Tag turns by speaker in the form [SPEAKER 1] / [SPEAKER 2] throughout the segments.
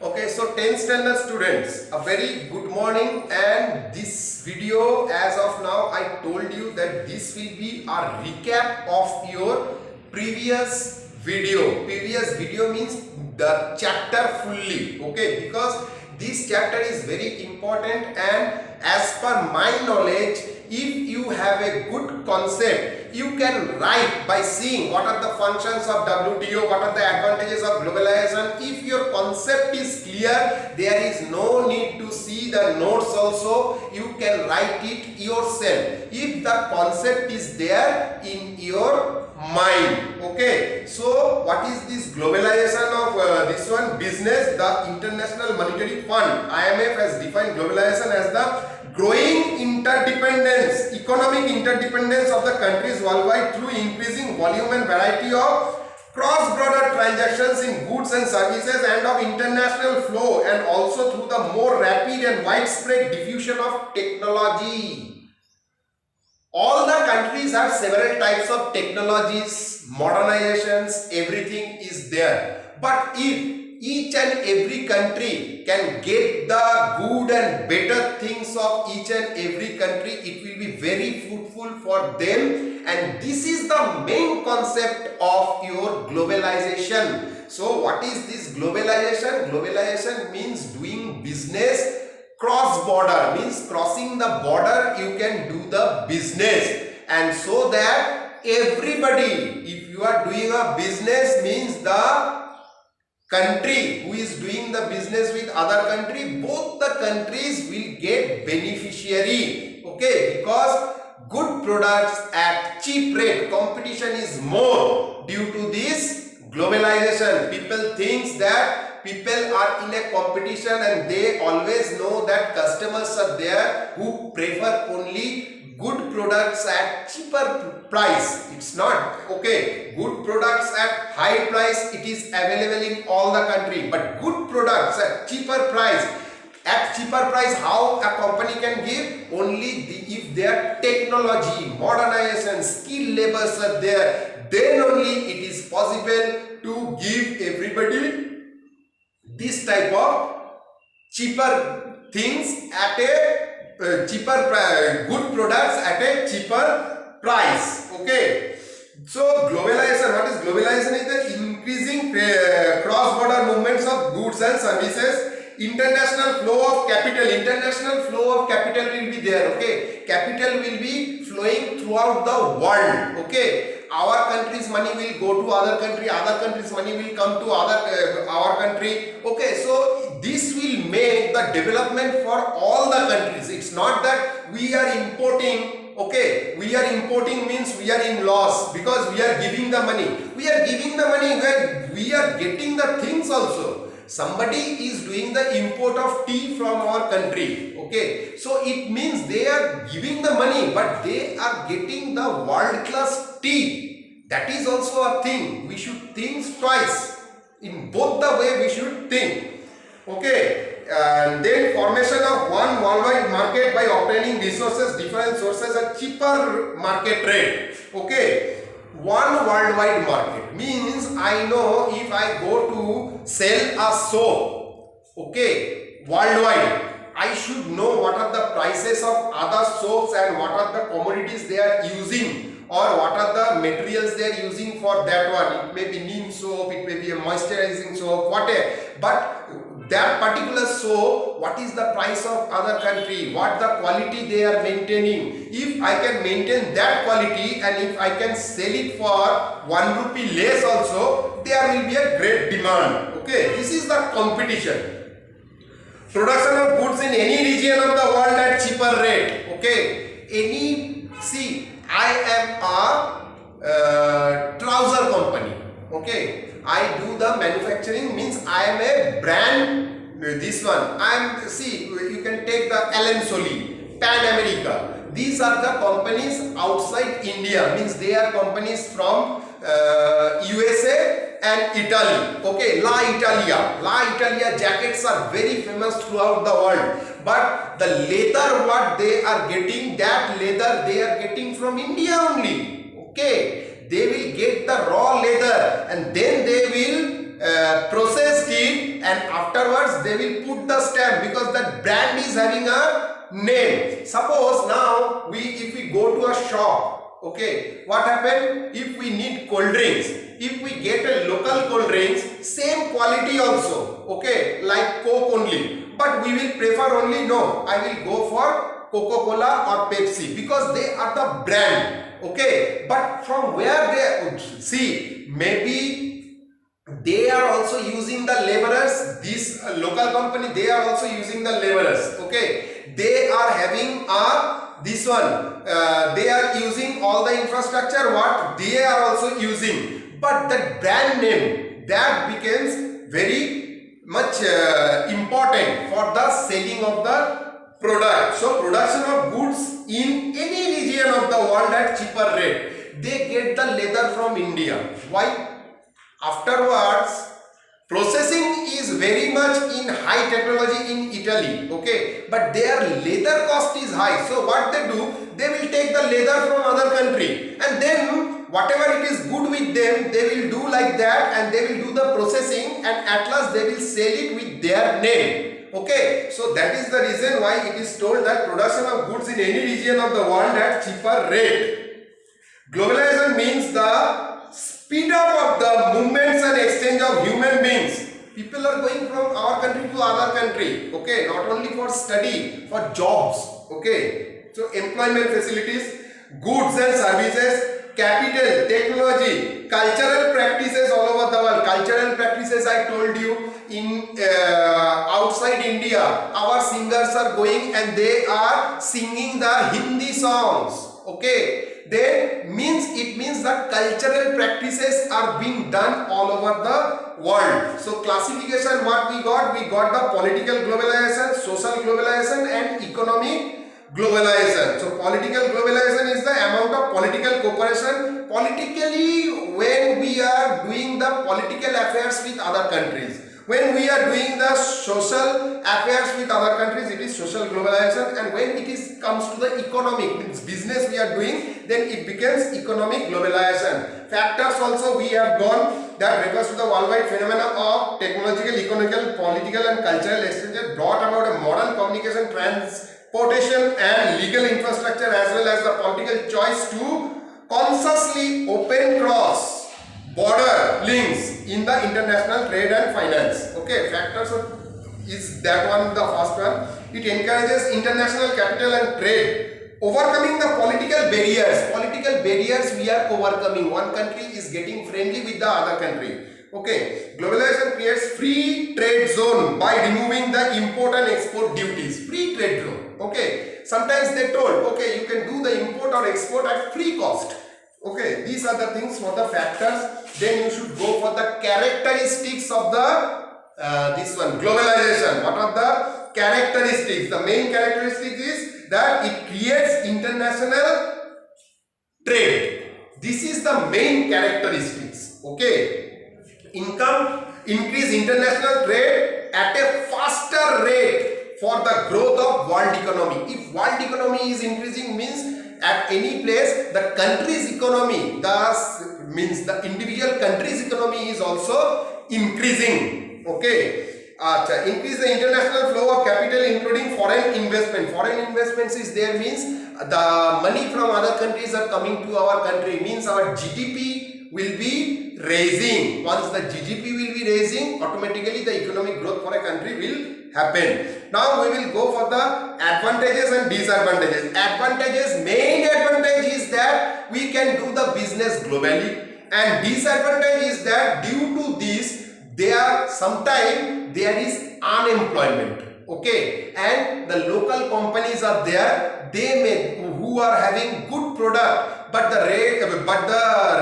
[SPEAKER 1] Okay, so 10th standard students, a very good morning, and this video as of now I told you that this will be a recap of your previous video. Previous video means the chapter fully, okay, because this chapter is very important, and as per my knowledge, if you have a good concept, you can write by seeing what are the functions of WTO, what are the advantages of globalization. If your concept is clear, there is no need to see the notes also. You can write it yourself if the concept is there in your mind. Okay, so what is this globalization of this one? Business, the International Monetary Fund, IMF, has defined globalization as the growing interdependence, economic interdependence of the countries worldwide through increasing volume and variety of cross-border transactions in goods and services and of international flow, and also through the more rapid and widespread diffusion of technology. All the countries have several types of technologies, modernizations, everything is there. But if each and every country can get the good and better things of each and every country, it will be very fruitful for them, and this is the main concept of your globalization. So what is this globalization? Globalization means doing business cross border, means crossing the border you can do the business, and so that everybody, if you are doing a business, means the country who is doing the business with other country, both the countries will get beneficiary. Okay, because good products at cheap rate, competition is more due to this globalization. People think that people are in a competition and they always know that customers are there who prefer only good products at cheaper price. It's not okay. Good products at high price, it is available in all the country, but good products at cheaper price, how a company can give? Only if their technology, modernization, skilled labors are there, then only it is possible to give everybody this type of cheaper things at a good products at a cheaper price. Okay, so globalization, what is globalization? Is the increasing cross-border movements of goods and services. International flow of capital will be there. Okay, capital will be flowing throughout the world. Okay, our country's money will go to other country's money will come to our country. Okay, so this will make the development for all the countries. It's not that we are importing. Okay, we are importing means we are in loss because we are giving the money. We are giving the money when we are getting the things also. Somebody is doing the import of tea from our country. Okay, so it means they are giving the money, but they are getting the world-class tea. That is also a thing. We should think twice. In both the way we should think. Okay, and then formation of one worldwide market by obtaining resources, different sources at cheaper market rate. Okay, one worldwide market means I know if I go to sell a soap, okay, worldwide, I should know what are the prices of other soaps and what are the commodities they are using, or what are the materials they are using for that one. It may be neem soap, it may be a moisturizing soap, whatever, but that particular soap, what is the price of other country, what the quality they are maintaining. If I can maintain that quality and if I can sell it for 1 rupee less also, there will be a great demand. Okay, this is the competition. Production of goods in any region of the world at cheaper rate. Okay, see, I am a trouser company. Okay, I do the manufacturing, means I am a brand. This one, I am, see, you can take the Allen Solly, Pan America. These are the companies outside India, means they are companies from USA and Italy. Okay, La Italia jackets are very famous throughout the world, but the leather what they are getting, that leather they are getting from India only. Okay, they will get the raw leather and then they will process it and afterwards they will put the stamp because that brand is having a name. Suppose now if we go to a shop, okay, what happen if we need cold drinks? If we get a local cold drinks, same quality also, okay, like Coke only, but we will prefer only, no, I will go for Coca-Cola or Pepsi because they are the brand, okay. But from where they see, maybe they are also using the laborers, this local company, they are also using the laborers, okay. They are having this one, they are using all the infrastructure what they are also using, but that brand name, that becomes very much important for the selling of the product. So production of goods in any region of the world at cheaper rate, they get the leather from India. Why? Afterwards, processing is very much in high technology in Italy, okay, but their leather cost is high. So what they do, they will take the leather from other country, and then whatever it is good with them, they will do like that, and they will do the processing, and at last they will sell it with their name, okay. So that is the reason why it is told that production of goods in any region of the world at cheaper rate. Globalization means the speed up of the movements and exchange of human beings. People are going from our country to other country, okay, not only for study, for jobs, okay. So employment facilities, goods and services, capital, technology, cultural practices all over the world. Cultural practices, I told you, in outside India, our singers are going and they are singing the Hindi songs, okay. Then it means that cultural practices are being done all over the world. So classification what we got the political globalization, social globalization and economic globalization. So political globalization is the amount of political cooperation politically when we are doing the political affairs with other countries. When we are doing the social affairs with other countries, it is social globalization, and when it comes to the economic, means business we are doing, then it becomes economic globalization. Factors also we have gone that refers to the worldwide phenomena of technological, economical, political and cultural exchanges brought about a modern communication, transportation and legal infrastructure as well as the political choice to consciously open cross border links in the international trade and finance. Okay, factors is that one, the first one. It encourages international capital and trade, overcoming the political barriers. Political barriers we are overcoming. One country is getting friendly with the other country. Okay, globalization creates free trade zone by removing the import and export duties. Free trade zone. Okay, sometimes they told, okay, you can do the import or export at free cost. Okay, these are the things for the factors. Then you should go for the characteristics of the this one, globalization. What are the characteristics? The main characteristic is that it creates international trade. This is the main characteristics. Okay, increase international trade at a faster rate for the growth of world economy. If world economy is increasing, means at any place the country's economy, means the individual country's economy is also increasing. Okay, increase the international flow of capital including foreign investment. Foreign investments is there, means the money from other countries are coming to our country, means our GDP will be raising. Once the GDP will be raising, automatically the economic growth for a country will happen. Now we will go for the advantages and disadvantages. Advantages, main advantage is that we can do the business globally, and disadvantage is that due to this sometimes there is unemployment. Okay, and the local companies are there, who are having good product, but the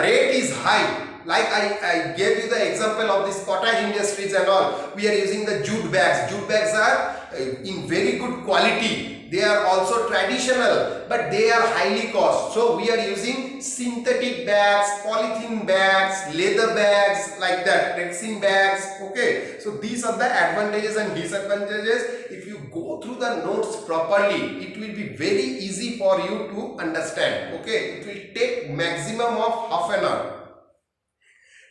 [SPEAKER 1] rate is high. Like I gave you the example of this cottage industries and all. We are using the jute bags. Jute bags are in very good quality. They are also traditional, but they are highly cost. So we are using synthetic bags, polythene bags, leather bags, like that, resin bags. Okay, so these are the advantages and disadvantages. If you go through the notes properly, it will be very easy for you to understand. Okay, it will take maximum of half an hour.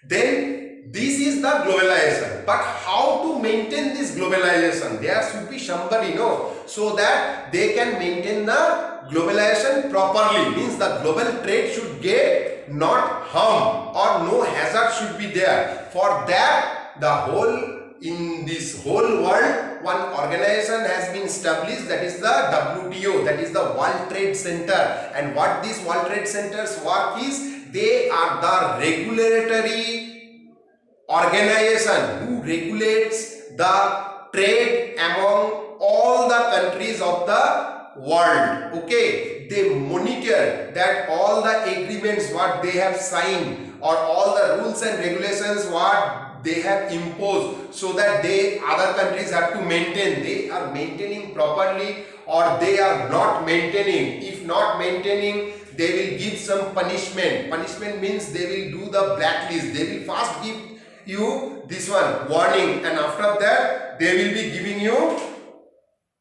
[SPEAKER 1] Then this is the globalization. But how to maintain this globalization? There should be somebody, no, so that they can maintain the globalization properly. Means the global trade should get not harm or no hazard should be there. For that, in this whole world, one organization has been established, that is the WTO, that is the World Trade Center. And what this World Trade Center's work is, they are the regulatory organization who regulates the trade among all the countries of the world. Okay, they monitor that all the agreements what they have signed or all the rules and regulations what they have imposed, so that other countries have to maintain, they are maintaining properly or they are not maintaining. If not maintaining, they will give some punishment. Punishment means they will do the blacklist. They will first give you this one warning, and after that they will be giving you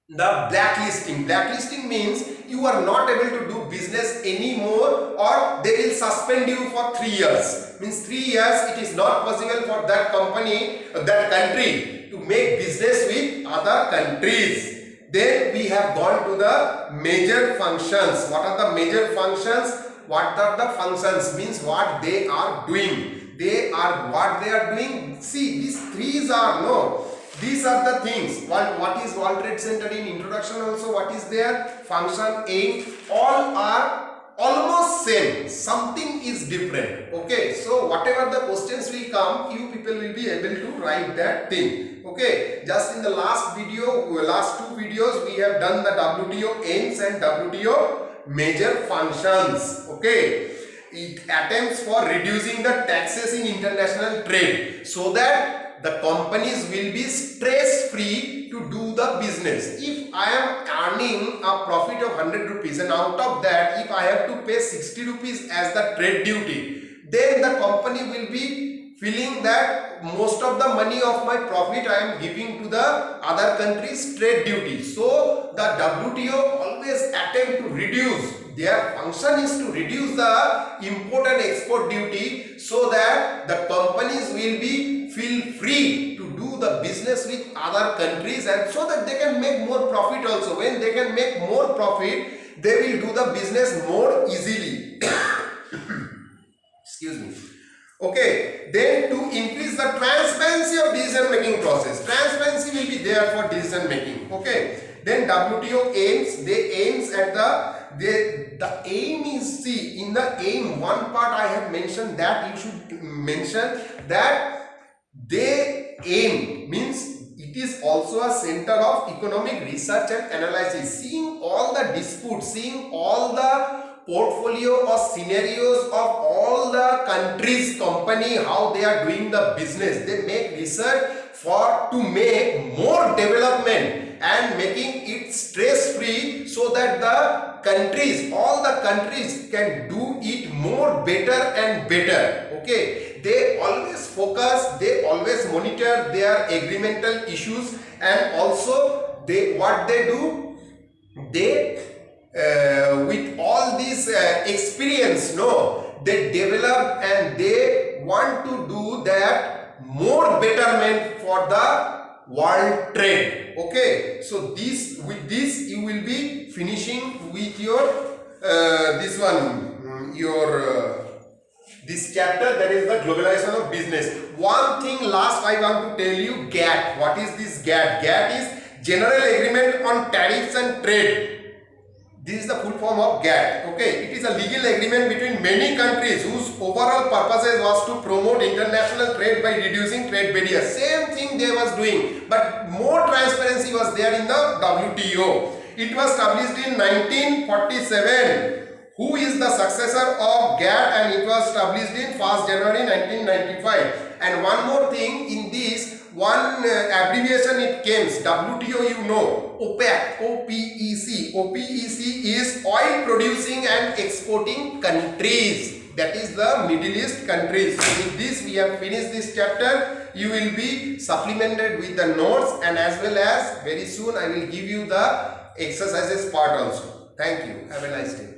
[SPEAKER 1] the blacklisting. Blacklisting means you are not able to do business anymore, or they will suspend you for 3 years. Means 3 years it is not possible for that company, that country to make business with other countries. Then we have gone to the major functions. What are the major functions? What are the functions? Means what they are doing. What they are doing. See, these three are no. These are the things. What is World Trade Center in introduction also? What is their function, aim? All are almost same. Something is different. Okay. So whatever the questions will come, you people will be able to write that thing. Okay. Just in the last two videos, we have done the WTO aims and WTO major functions. Okay. It attempts for reducing the taxes in international trade, so that the companies will be stress free to do the business. If I am earning a profit of 100 rupees and out of that if I have to pay 60 rupees as the trade duty, then the company will be feeling that most of the money of my profit I am giving to the other countries trade duty. So the WTO always attempt to reduce. Their function is to reduce the import and export duty, so that the companies will be feel free to do the business with other countries, and so that they can make more profit also. When they can make more profit, they will do the business more easily. Excuse me. Okay, then to increase the transparency of decision making process. Transparency will be there for decision making. Okay, then WTO aims, they aims at the aim is, see, in the aim one part I have mentioned that you should mention that they aim means it is also a center of economic research and analysis, seeing all the disputes, seeing all the portfolio or scenarios of all the countries company, how they are doing the business. They make research to make more development and making it stress free, so that the countries, all the countries can do it more better and better. Okay, they always focus, they always monitor their agreemental issues, and also what they do, they with all this experience, no, they develop and they want to do that more betterment for the world trade. Okay, so with this you will be finishing with your this chapter, that is the globalization of business. One thing last I want to tell you, GATT. What is this GATT? GATT is General Agreement on Tariffs and Trade. This is the full form of GATT. Okay, it is a legal agreement between many countries whose overall purpose was to promote international trade by reducing trade barriers. Same thing they was doing, but more transparency was there in the WTO. It was established in 1947. Who is the successor of GATT? And it was established in 1st January 1995. And one more thing, in this one abbreviation it comes, WTO, you know, OPEC, OPEC. OPEC is oil producing and exporting countries. That is the Middle East countries. With this we have finished this chapter. You will be supplemented with the notes, and as well as very soon I will give you the exercises part also. Thank you. Have a nice day.